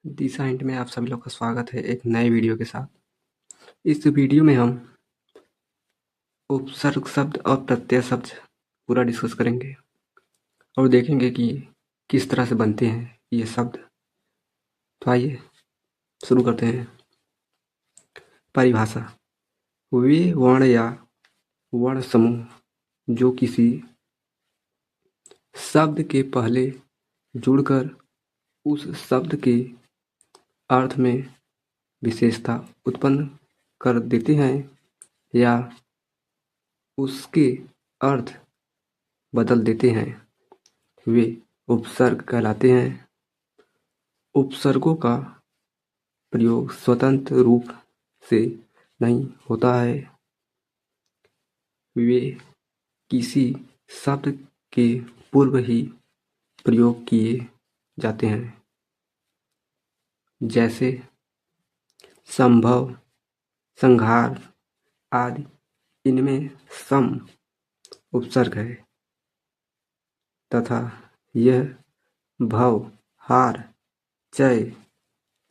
दिशा hint में आप सभी लोग का स्वागत है एक नए वीडियो के साथ। इस वीडियो में हम उपसर्ग शब्द और प्रत्यय शब्द पूरा डिस्कस करेंगे और देखेंगे कि किस तरह से बनते हैं ये शब्द। तो आइए शुरू करते हैं। परिभाषा: वे वर्ण या वर्ण समूह जो किसी शब्द के पहले जुड़कर उस शब्द के अर्थ में विशेषता उत्पन्न कर देते हैं या उसके अर्थ बदल देते हैं, वे उपसर्ग कहलाते हैं। उपसर्गों का प्रयोग स्वतंत्र रूप से नहीं होता है, वे किसी शब्द के पूर्व ही प्रयोग किए जाते हैं, जैसे संभव, संहार आदि। इनमें सम उपसर्ग है तथा यह भव, हार, चय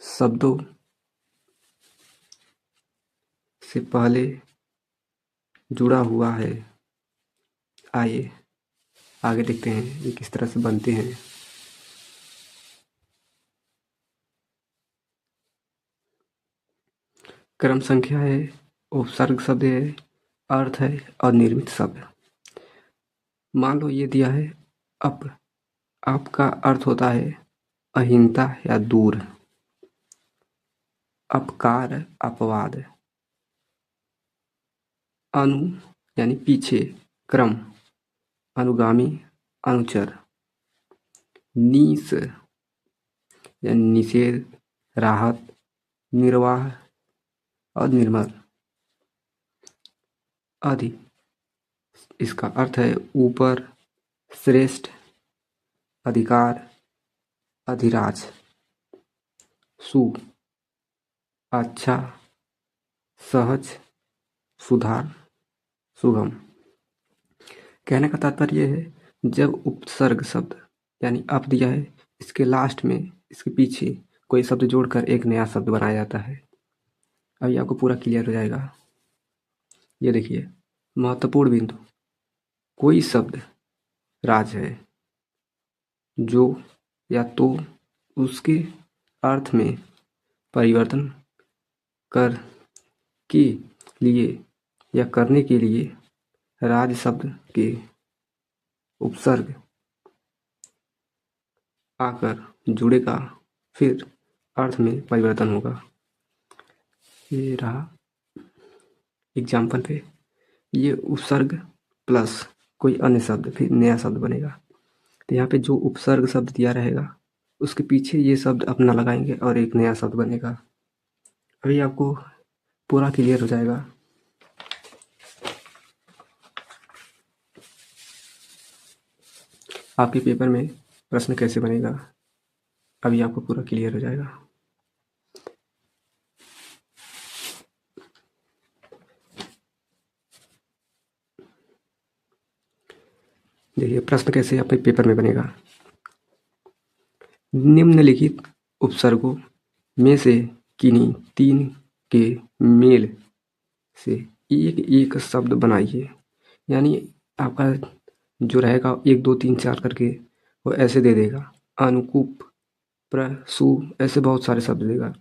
शब्दों से पहले जुड़ा हुआ है। आइए आगे देखते हैं ये किस तरह से बनते हैं। क्रम संख्या है, उपसर्ग शब्द है, अर्थ है और निर्मित शब्द। मान लो ये दिया है अप, आपका अर्थ होता है अहिंसा या दूर। अपकार, अपवाद। अनु यानी पीछे, क्रम, अनुगामी, अनुचर। नीस यानी निषेध, राहत, निर्वाह और निर्मल। अधि इसका अर्थ है ऊपर, श्रेष्ठ, अधिकार, अधिराज। सु अच्छा, सहज, सुधार, सुगम। कहने का तात्पर्य है जब उपसर्ग शब्द यानी अप दिया है, इसके लास्ट में इसके पीछे कोई शब्द जोड़कर एक नया शब्द बनाया जाता है। अभी आपको पूरा क्लियर हो जाएगा। ये देखिए महत्वपूर्ण बिंदु, कोई शब्द राज है जो या तो उसके अर्थ में परिवर्तन कर के लिए या करने के लिए राज शब्द के उपसर्ग आकर जुड़ेगा, फिर अर्थ में परिवर्तन होगा। ये रहा एग्जाम्पल पे, ये उपसर्ग प्लस कोई अन्य शब्द फिर नया शब्द बनेगा। तो यहाँ पे जो उपसर्ग शब्द दिया रहेगा उसके पीछे ये शब्द अपना लगाएंगे और एक नया शब्द बनेगा। अभी आपको पूरा क्लियर हो जाएगा। आपके पेपर में प्रश्न कैसे बनेगा अभी आपको पूरा क्लियर हो जाएगा। देखिए प्रश्न कैसे आपके पेपर में बनेगा। निम्नलिखित उपसर्गों में से किन्हीं तीन के मेल से एक एक शब्द बनाइए। यानी आपका जो रहेगा 1 2 3 4 करके वो ऐसे दे देगा, अनुकूप, प्र, सु, ऐसे बहुत सारे शब्द देगा।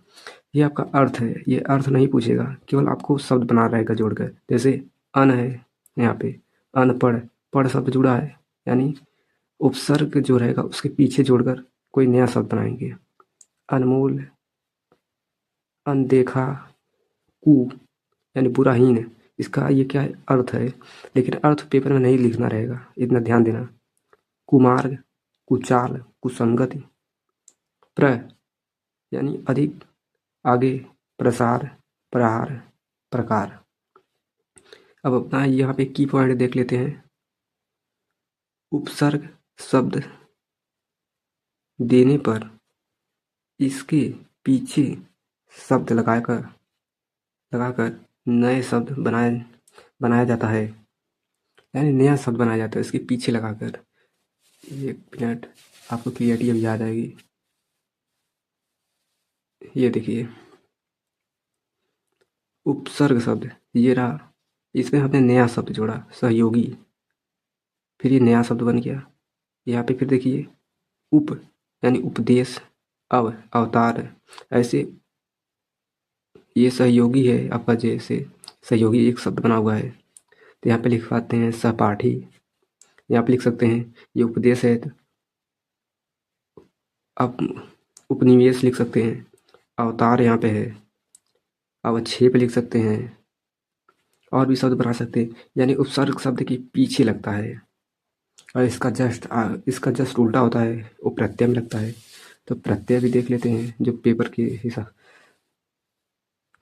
ये आपका अर्थ है, ये अर्थ नहीं पूछेगा, केवल आपको शब्द बना रहेगा जोड़कर। जैसे अन है, यहाँ पे अनपढ़, पढ़ शब्द जुड़ा है, यानी उपसर्ग जो रहेगा उसके पीछे जोड़कर कोई नया शब्द बनाएंगे। अनमोल, अनदेखा, कु यानी बुराहीन। इसका ये क्या है अर्थ है, लेकिन अर्थ पेपर में नहीं लिखना रहेगा, इतना ध्यान देना। कुमार्ग, कुचाल, कुसंगति। प्र यानी अधिक, आगे, प्रसार, प्रहार, प्रकार। अब अपना यहाँ पे की पॉइंट देख लेते हैं। उपसर्ग शब्द देने पर इसके पीछे शब्द लगाकर नए शब्द बनाया जाता है, यानी नया शब्द बनाया जाता है इसके पीछे लगाकर। 1 मिनट, आपको क्लियरिटी अभी आ जाएगी। ये देखिए उपसर्ग शब्द ये रहा, इसमें हमने नया शब्द जोड़ा सहयोगी, फिर ये नया शब्द बन गया। यहाँ पे फिर देखिए उप यानी उपदेश, अवतार, ऐसे ये सहयोगी है आपका, जैसे सहयोगी एक शब्द बना हुआ है तो यहाँ पे लिख पाते हैं सहपाठी, यहाँ पे लिख सकते हैं ये उपदेश है तो आप उपनिवेश लिख सकते हैं, अवतार यहाँ पे है, अवक्षेप लिख सकते हैं, और भी शब्द बना सकते हैं। यानी उपसर्ग शब्द के पीछे लगता है और इसका जस्ट उल्टा होता है, वो प्रत्यय में लगता है। तो प्रत्यय भी देख लेते हैं जो पेपर के हिसाब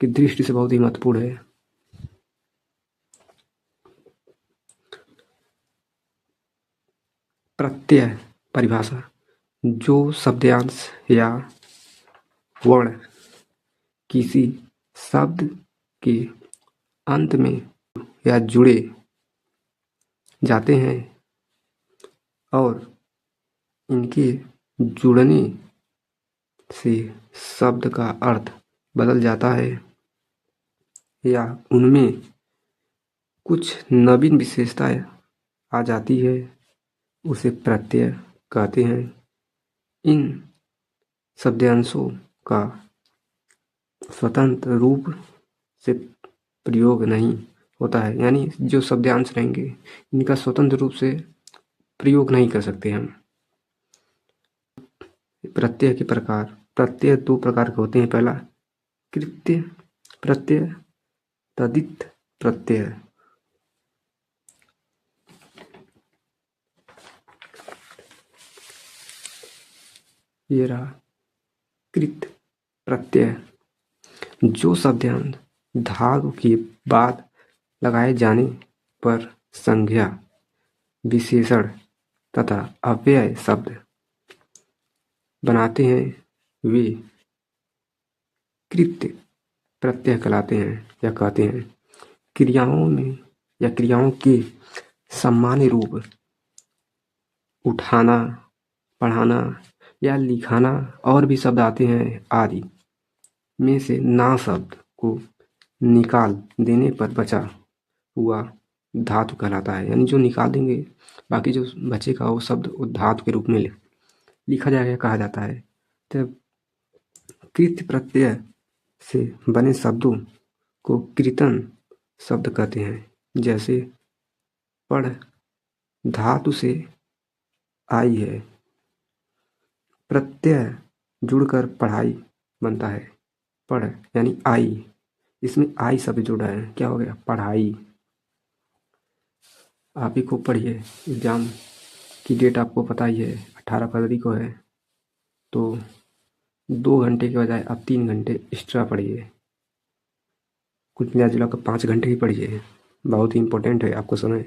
की दृष्टि से बहुत ही महत्वपूर्ण है। प्रत्यय परिभाषा, जो शब्दांश या वर्ण किसी शब्द के अंत में या जुड़े जाते हैं और इनके जुड़ने से शब्द का अर्थ बदल जाता है या उनमें कुछ नवीन विशेषताएं आ जाती है, उसे प्रत्यय कहते हैं। इन शब्दांशों का स्वतंत्र रूप से प्रयोग नहीं होता है, यानी जो शब्दांश रहेंगे इनका स्वतंत्र रूप से प्रयोग नहीं कर सकते हम। प्रत्यय के प्रकार, प्रत्यय दो प्रकार के होते हैं। पहला कृत्य प्रत्यय, तदित प्रत्यय। ये रहा कृत प्रत्यय, जो शब्दांश धातु के बाद लगाए जाने पर संज्ञा, विशेषण तथा अव्यय शब्द बनाते हैं, वे कृत्य प्रत्यय कहलाते हैं या कहते हैं। क्रियाओं में या क्रियाओं के सामान्य रूप उठाना, पढ़ाना या लिखाना और भी शब्द आते हैं आदि में से ना शब्द को निकाल देने पर बचा हुआ धातु कहलाता है। यानी जो निकाल देंगे बाकी जो बचेगा वो शब्द धातु के रूप में लिखा जाएगा, कहा जाता है। तो कृत प्रत्यय से बने शब्दों को कृतन शब्द कहते हैं। जैसे पढ़ धातु से आई है, प्रत्यय जुड़कर पढ़ाई बनता है। पढ़ यानी आई, इसमें आई शब्द जुड़ा है, क्या हो गया पढ़ाई। आप ही खूब पढ़िए, एग्ज़ाम की डेट आपको पता ही है 18 फरवरी को है, तो 2 घंटे के बजाय आप 3 घंटे एक्स्ट्रा पढ़िए, कुछ मिला जुला कर 5 घंटे ही पढ़िए, बहुत ही इम्पोर्टेंट है आपको समय।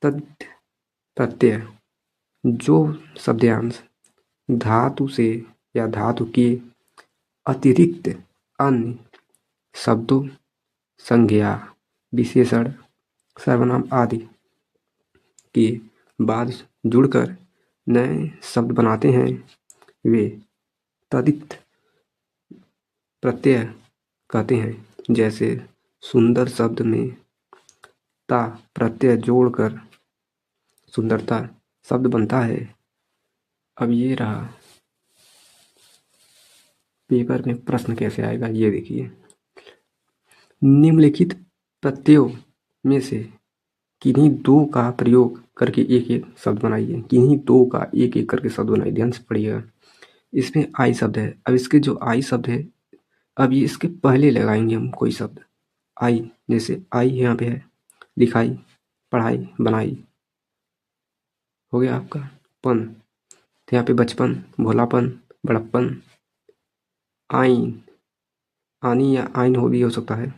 तद प्रत्यय, जो शब्दांश धातु से या धातु के अतिरिक्त अन्य शब्दों, संज्ञा, विशेषण, सर्वनाम आदि के बाद जुड़कर नए शब्द बनाते हैं, वे तदित प्रत्यय कहते हैं। जैसे सुंदर शब्द में ता प्रत्यय जोड़कर सुंदरता शब्द बनता है। अब ये रहा पेपर में प्रश्न कैसे आएगा, ये देखिए। निम्नलिखित प्रत्ययों में से किन्हीं दो का प्रयोग करके एक एक शब्द बनाइए। किन्हीं दो का एक एक करके शब्द बनाइए, ध्यान से पढ़िएगा। इसमें आई शब्द है, अब इसके जो आई शब्द है, अब ये इसके पहले लगाएंगे हम कोई शब्द आई, जैसे आई यहाँ पे है, लिखाई, पढ़ाई, बनाई, हो गया आपका पन। तो यहाँ पे बचपन, भोलापन, बड़प्पन, आइन, आनी या आइन हो भी हो सकता है।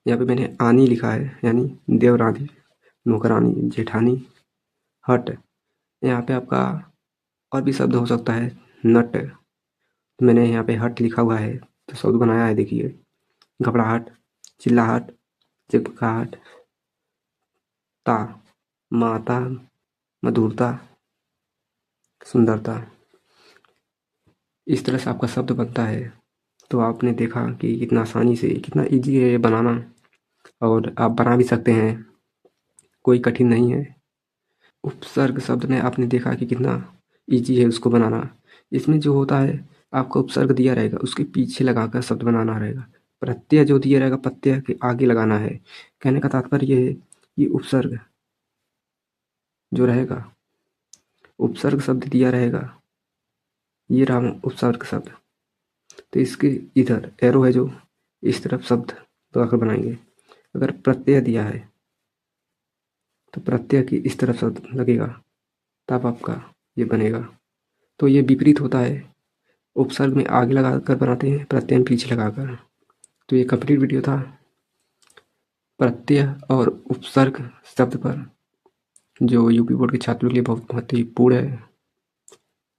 यहाँ पे मैंने आनी लिखा है, यानी देवरानी, नौकरानी, जेठानी। हट, यहाँ पे आपका और भी शब्द हो सकता है, नट, मैंने यहाँ पे हट लिखा हुआ है तो शब्द बनाया है, देखिए। घबराहट, चिल्लाहट, चिपकाहट, ता, माता, मधुरता, सुंदरता। इस तरह से आपका शब्द बनता है। तो आपने देखा कि कितना आसानी से, कितना ईज़ी है ये बनाना, और आप बना भी सकते हैं, कोई कठिन नहीं है। उपसर्ग शब्द में आपने देखा कि कितना ईज़ी है उसको बनाना। इसमें जो होता है, आपका उपसर्ग दिया रहेगा, उसके पीछे लगाकर शब्द बनाना रहेगा। प्रत्यय जो दिया रहेगा, प्रत्यय के आगे लगाना है। कहने का तात्पर्य ये है कि उपसर्ग जो रहेगा, उपसर्ग शब्द दिया रहेगा, ये रहा उपसर्ग शब्द। तो इसके इधर एरो है जो, इस तरफ शब्द लगाकर बनाएंगे। अगर प्रत्यय दिया है तो प्रत्यय की इस तरफ शब्द लगेगा, तब आपका ये बनेगा। तो ये विपरीत होता है, उपसर्ग में आगे लगाकर बनाते हैं, प्रत्यय में पीछे लगाकर। तो ये कंप्लीट वीडियो था प्रत्यय और उपसर्ग शब्द पर, जो यूपी बोर्ड के छात्रों के लिए बहुत महत्वपूर्ण है।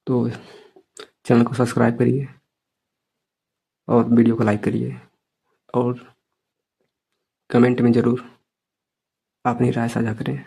तो चैनल को सब्सक्राइब करिए और वीडियो को लाइक करिए, और कमेंट में ज़रूर अपनी राय साझा करें।